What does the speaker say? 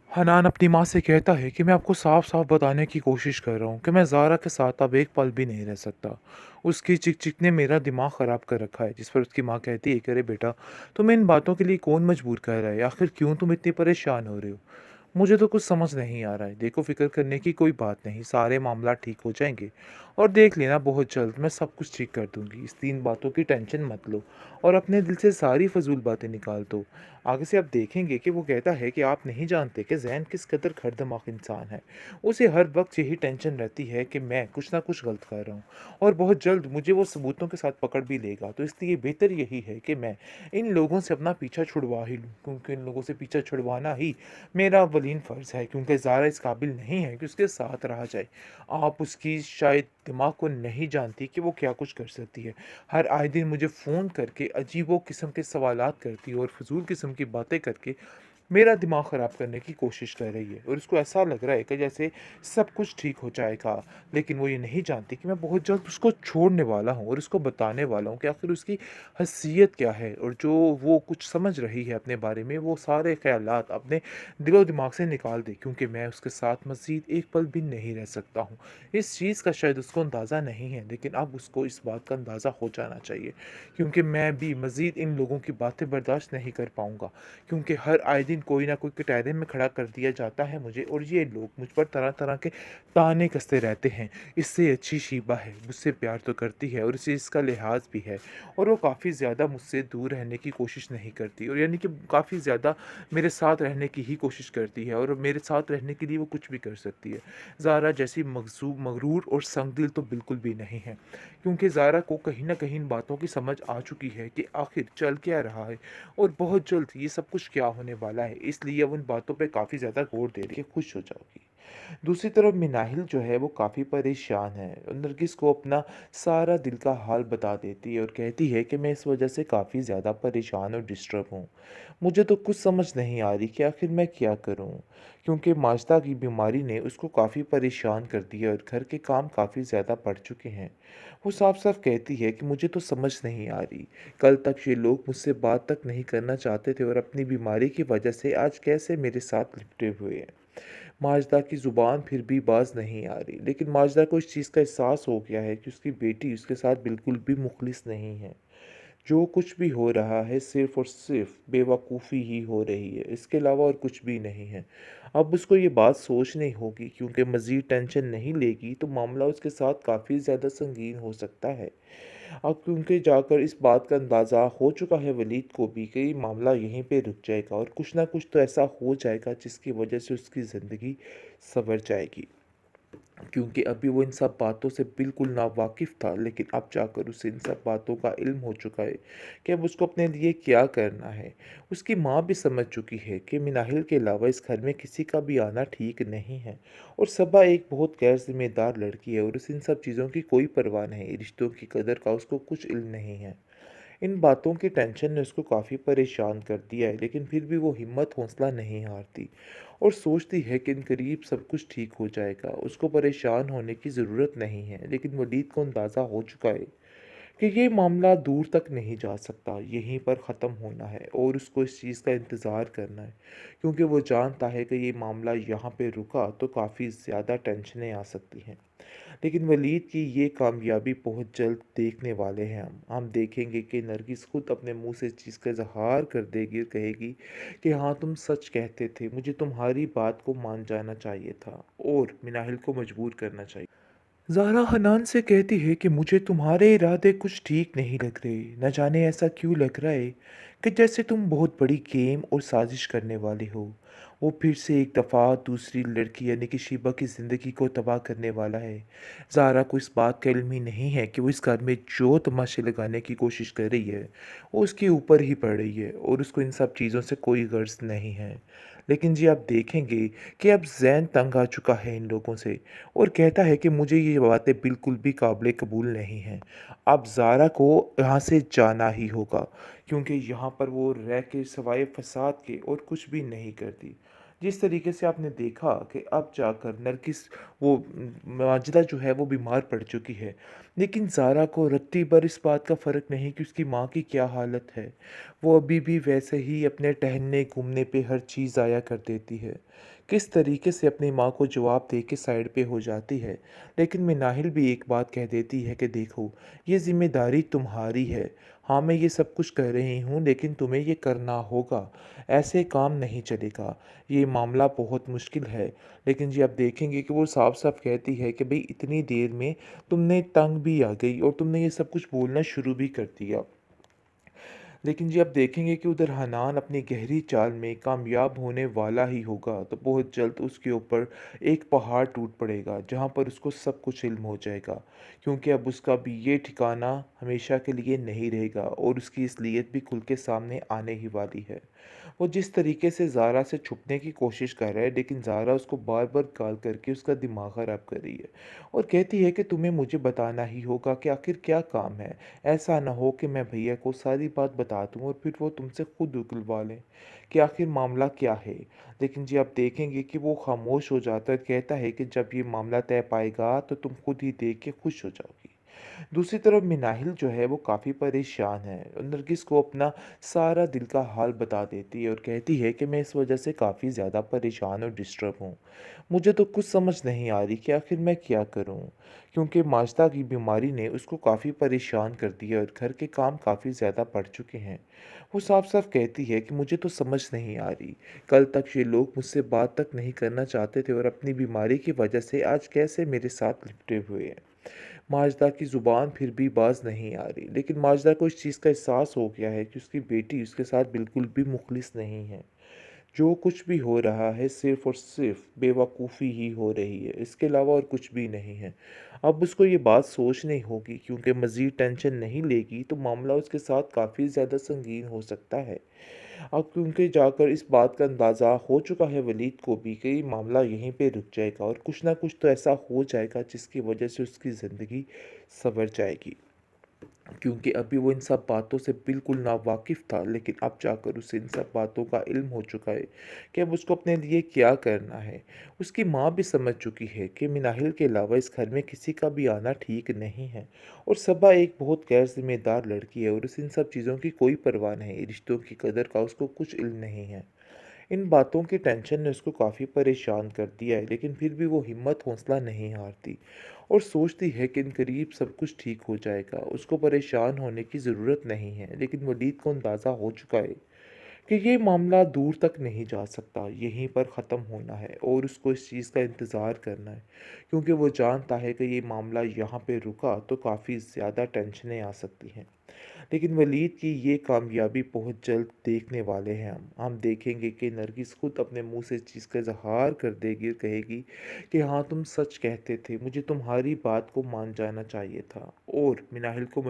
हनान अपनी माँ से कहता है कि मैं आपको साफ-साफ बताने की कोशिश कर रहा हूँ कि मैं ज़ारा के साथ अब एक पल भी नहीं रह सकता। उसकी चिक-चिक ने मेरा दिमाग ख़राब कर रखा है, जिस पर उसकी माँ कहती है कि अरे बेटा, तुम्हें इन बातों के लिए कौन मजबूर कर रहा है? आखिर क्यों तुम इतनी परेशान हो रहे हो? मुझे तो कुछ समझ नहीं आ रहा है। देखो, फ़िक्र करने की कोई बात नहीं, सारे मामला ठीक हो जाएँगे और देख लेना बहुत जल्द मैं सब कुछ ठीक कर दूँगी। इस 3 बातों की टेंशन मत लो और अपने दिल से सारी फ़िज़ूल बातें निकाल दो। आगे से आप देखेंगे कि वो कहता है कि आप नहीं जानते कि ज़ैन किस कदर खरदमाग़ इंसान है। उसे हर वक़्त यही टेंशन रहती है कि मैं कुछ ना कुछ गलत कर रहा हूँ और बहुत जल्द मुझे वो सबूतों के साथ पकड़ भी लेगा। तो इसलिए बेहतर यही है कि मैं इन लोगों से अपना पीछा छुड़वा ही लूँ, क्योंकि इन लोगों से पीछा छुड़वाना ही मेरा अवलीन फ़र्ज़ है, क्योंकि ज़ारा इस काबिल नहीं है कि उसके साथ रहा जाए। आप उसकी शायद दिमाग को नहीं जानती कि वो क्या कुछ कर सकती है। हर आए दिन मुझे फ़ोन करके अजीबो किस्म के सवालात करती है और फ़िज़ूल किस्म की बातें करके मेरा दिमाग ख़राब करने की कोशिश कर रही है और उसको ऐसा लग रहा है कि जैसे सब कुछ ठीक हो जाएगा। लेकिन वो ये नहीं जानती कि मैं बहुत जल्द उसको छोड़ने वाला हूँ और उसको बताने वाला हूँ कि आखिर उसकी हैसियत क्या है, और जो वो कुछ समझ रही है अपने बारे में, वो सारे ख़यालात अपने दिलो दिमाग से निकाल दे, क्योंकि मैं उसके साथ मज़ीद एक पल भी नहीं रह सकता हूँ। इस चीज़ का शायद उसको अंदाज़ा नहीं है, लेकिन अब उसको इस बात का अंदाज़ा हो जाना चाहिए, क्योंकि मैं भी मज़ीद इन लोगों की बातें बर्दाश्त नहीं कर पाऊँगा। क्योंकि हर आए दिन कोई ना कोई कटहरे में खड़ा कर दिया जाता है मुझे, और ये लोग मुझ पर तरह-तरह के ताने कसते रहते हैं। इससे अच्छी शीबा है, मुझसे प्यार तो करती है और इसे इसका लिहाज़ भी है, और वो काफ़ी ज़्यादा मुझसे दूर रहने की कोशिश नहीं करती, और यानी कि काफ़ी ज़्यादा मेरे साथ रहने की ही कोशिश करती है, और मेरे साथ रहने के लिए वो कुछ भी कर सकती है। ज़ारा जैसी मगरूर और संगदिल तो बिल्कुल भी नहीं है, क्योंकि ज़ारा को कहीं न कहीं इन बातों की समझ आ चुकी है कि आखिर चल क्या रहा है और बहुत जल्द ये सब कुछ क्या होने वाला है। इसलिए अब उन बातों पे काफ़ी ज़्यादा गौर दे रही है, खुश हो जाओगी। दूसरी तरफ मिनाहिल जो है वो काफ़ी परेशान है और नरगिस को अपना सारा दिल का हाल बता देती है और कहती है कि मैं इस वजह से काफ़ी ज़्यादा परेशान और डिस्टर्ब हूँ। मुझे तो कुछ समझ नहीं आ रही कि आखिर मैं क्या करूँ, क्योंकि माजदा की बीमारी ने उसको काफ़ी परेशान कर दिया और घर के काम काफ़ी ज़्यादा बढ़ चुके हैं। वो साफ साफ कहती है कि मुझे तो समझ नहीं आ रही, कल तक ये लोग मुझसे बात तक नहीं करना चाहते थे और अपनी बीमारी की वजह से आज कैसे मेरे साथ लिपटे हुए हैं। माजदा की ज़ुबान फिर भी बाज नहीं आ रही, लेकिन माजदा को इस चीज़ का एहसास हो गया है कि उसकी बेटी उसके साथ बिल्कुल भी मुखलिस नहीं है। जो कुछ भी हो रहा है सिर्फ़ और सिर्फ़ बेवकूफ़ी ही हो रही है, इसके अलावा और कुछ भी नहीं है। अब उसको ये बात सोचनी होगी, क्योंकि मज़ीद टेंशन नहीं लेगी तो मामला उसके साथ काफ़ी ज़्यादा संगीन हो सकता है। अब क्योंकि जाकर इस बात का अंदाज़ा हो चुका है वलीद को भी कि ये मामला यहीं पे रुक जाएगा और कुछ ना कुछ तो ऐसा हो जाएगा जिसकी वजह से उसकी ज़िंदगी सँवर जाएगी। क्योंकि अभी वो इन सब बातों से बिल्कुल नावाकिफ़ था, लेकिन अब जाकर उसे इन सब बातों का इल्म हो चुका है कि अब उसको अपने लिए क्या करना है। उसकी माँ भी समझ चुकी है कि मिनाहिल के अलावा इस घर में किसी का भी आना ठीक नहीं है, और सबा एक बहुत गैर ज़िम्मेदार लड़की है और उसे इन सब चीज़ों की कोई परवाह नहीं, रिश्तों की कदर का उसको कुछ इल्म नहीं है। इन बातों की टेंशन ने उसको काफ़ी परेशान कर दिया है, लेकिन फिर भी वो हिम्मत हौसला नहीं हारती और सोचती है कि इन करीब सब कुछ ठीक हो जाएगा। उसको परेशान होने की ज़रूरत नहीं है, लेकिन वलीद को अंदाज़ा हो चुका है कि ये मामला दूर तक नहीं जा सकता, यहीं पर ख़त्म होना है और उसको इस चीज़ का इंतज़ार करना है, क्योंकि वो जानता है कि ये मामला यहाँ पे रुका तो काफ़ी ज़्यादा टेंशनें आ सकती हैं। लेकिन वलीद की ये कामयाबी बहुत जल्द देखने वाले हैं हम देखेंगे कि नरगिस खुद अपने मुंह से इस चीज़ का इजहार कर देगी और कहेगी कि हाँ, तुम सच कहते थे, मुझे तुम्हारी बात को मान जाना चाहिए था और मिनाहिल को मजबूर करना चाहिए। ज़ारा हनान से कहती है कि मुझे तुम्हारे इरादे कुछ ठीक नहीं लग रहे, न जाने ऐसा क्यों लग रहा है कि जैसे तुम बहुत बड़ी गेम और साजिश करने वाले हो। वो फिर से एक दफ़ा दूसरी लड़की यानी कि शिबा की ज़िंदगी को तबाह करने वाला है। ज़ारा को इस बात का इल्म ही नहीं है कि वो इस घर में जो तमाशे लगाने की कोशिश कर रही है, वो उसके ऊपर ही पड़ रही है और उसको इन सब चीज़ों से कोई गर्ज़ नहीं है। लेकिन जी आप देखेंगे कि अब ज़ैन तंग आ चुका है इन लोगों से और कहता है कि मुझे ये बातें बिल्कुल भी काबिल कबूल नहीं हैं। अब ज़ारा को यहाँ से जाना ही होगा, क्योंकि यहाँ पर वो रह के सिवाय फ़साद के और कुछ भी नहीं करती। जिस तरीके से आपने देखा कि अब जाकर नरगिस वो माजिदा जो है वो बीमार पड़ चुकी है। लेकिन ज़ारा को रत्ती भर इस बात का फ़र्क नहीं कि उसकी माँ की क्या हालत है। वो अभी भी वैसे ही अपने टहलने घूमने पे हर चीज़ ज़ाया कर देती है। किस तरीके से अपनी माँ को जवाब दे के साइड पे हो जाती है। लेकिन मिनाहिल भी एक बात कह देती है कि देखो, ये ज़िम्मेदारी तुम्हारी है। हाँ, मैं ये सब कुछ कह रही हूँ लेकिन तुम्हें ये करना होगा। ऐसे काम नहीं चलेगा। ये मामला बहुत मुश्किल है। लेकिन जी आप देखेंगे कि वो साफ-साफ कहती है कि भई इतनी देर में तुमने तंग भी आ गई और तुमने ये सब कुछ बोलना शुरू भी कर दिया। लेकिन जी आप देखेंगे कि उधर हनान अपनी गहरी चाल में कामयाब होने वाला ही होगा, तो बहुत जल्द उसके ऊपर एक पहाड़ टूट पड़ेगा, जहाँ पर उसको सब कुछ इल्म हो जाएगा। क्योंकि अब उसका भी ये ठिकाना हमेशा के लिए नहीं रहेगा और उसकी असलियत भी खुल के सामने आने ही वाली है। वो जिस तरीके से ज़ारा से छुपने की कोशिश कर रहा है, लेकिन ज़ारा उसको बार-बार गाल करके उसका दिमाग ख़राब कर रही है और कहती है कि तुम्हें मुझे बताना ही होगा कि आखिर क्या काम है। ऐसा ना हो कि मैं भैया को सारी बात बता दूँ और फिर वो तुमसे खुद उगलवा लें कि आखिर मामला क्या है। लेकिन जी आप देखेंगे कि वो खामोश हो जाता है, कहता है कि जब ये मामला तय पाएगा तो तुम खुद ही देख के खुश हो जाओगी। दूसरी तरफ मिनाहिल जो है वो काफ़ी परेशान है और नरगिस को अपना सारा दिल का हाल बता देती है और कहती है कि मैं इस वजह से काफ़ी ज़्यादा परेशान और डिस्टर्ब हूँ। मुझे तो कुछ समझ नहीं आ रही कि आखिर मैं क्या करूँ, क्योंकि माजदा की बीमारी ने उसको काफ़ी परेशान कर दिया और घर के काम काफ़ी ज़्यादा बढ़ चुके हैं। वो साफ साफ कहती है कि मुझे तो समझ नहीं आ रही, कल तक ये लोग मुझसे बात तक नहीं करना चाहते थे और अपनी बीमारी की वजह से आज कैसे मेरे साथ लिपटे हुए हैं। माजदा की ज़ुबान फिर भी बाज नहीं आ रही, लेकिन माजदा को इस चीज़ का एहसास हो गया है कि उसकी बेटी उसके साथ बिल्कुल भी मुखलिस नहीं है। जो कुछ भी हो रहा है सिर्फ़ और सिर्फ़ बेवकूफ़ी ही हो रही है, इसके अलावा और कुछ भी नहीं है। अब उसको ये बात सोचनी होगी, क्योंकि मज़ीद टेंशन नहीं लेगी तो मामला उसके साथ काफ़ी ज़्यादा संगीन हो सकता है। अब क्योंकि जाकर इस बात का अंदाज़ा हो चुका है वलीद को भी कि ये मामला यहीं पे रुक जाएगा और कुछ ना कुछ तो ऐसा हो जाएगा जिसकी वजह से उसकी ज़िंदगी सँवर जाएगी। क्योंकि अभी वो इन सब बातों से बिल्कुल नावाकिफ़ था, लेकिन अब जाकर उसे इन सब बातों का इल्म हो चुका है कि अब उसको अपने लिए क्या करना है। उसकी माँ भी समझ चुकी है कि मिनाहिल के अलावा इस घर में किसी का भी आना ठीक नहीं है और सबा एक बहुत गैर ज़िम्मेदार लड़की है और उसे इन सब चीज़ों की कोई परवाह नहीं, रिश्तों की कदर का उसको कुछ इल्म नहीं है। इन बातों की टेंशन ने उसको काफ़ी परेशान कर दिया है, लेकिन फिर भी वो हिम्मत हौसला नहीं हारती और सोचती है कि इन करीब सब कुछ ठीक हो जाएगा। उसको परेशान होने की ज़रूरत नहीं है, लेकिन वलीद को अंदाज़ा हो चुका है कि ये मामला दूर तक नहीं जा सकता, यहीं पर ख़त्म होना है और उसको इस चीज़ का इंतज़ार करना है, क्योंकि वो जानता है कि ये मामला यहाँ पे रुका तो काफ़ी ज़्यादा टेंशनें आ सकती हैं। लेकिन वलीद की ये कामयाबी बहुत जल्द देखने वाले हैं हम देखेंगे कि नरगिस खुद अपने मुंह से इस चीज़ का इजहार कर देगी और कहेगी कि हाँ तुम सच कहते थे, मुझे तुम्हारी बात को मान जाना चाहिए था और मिनाहिल को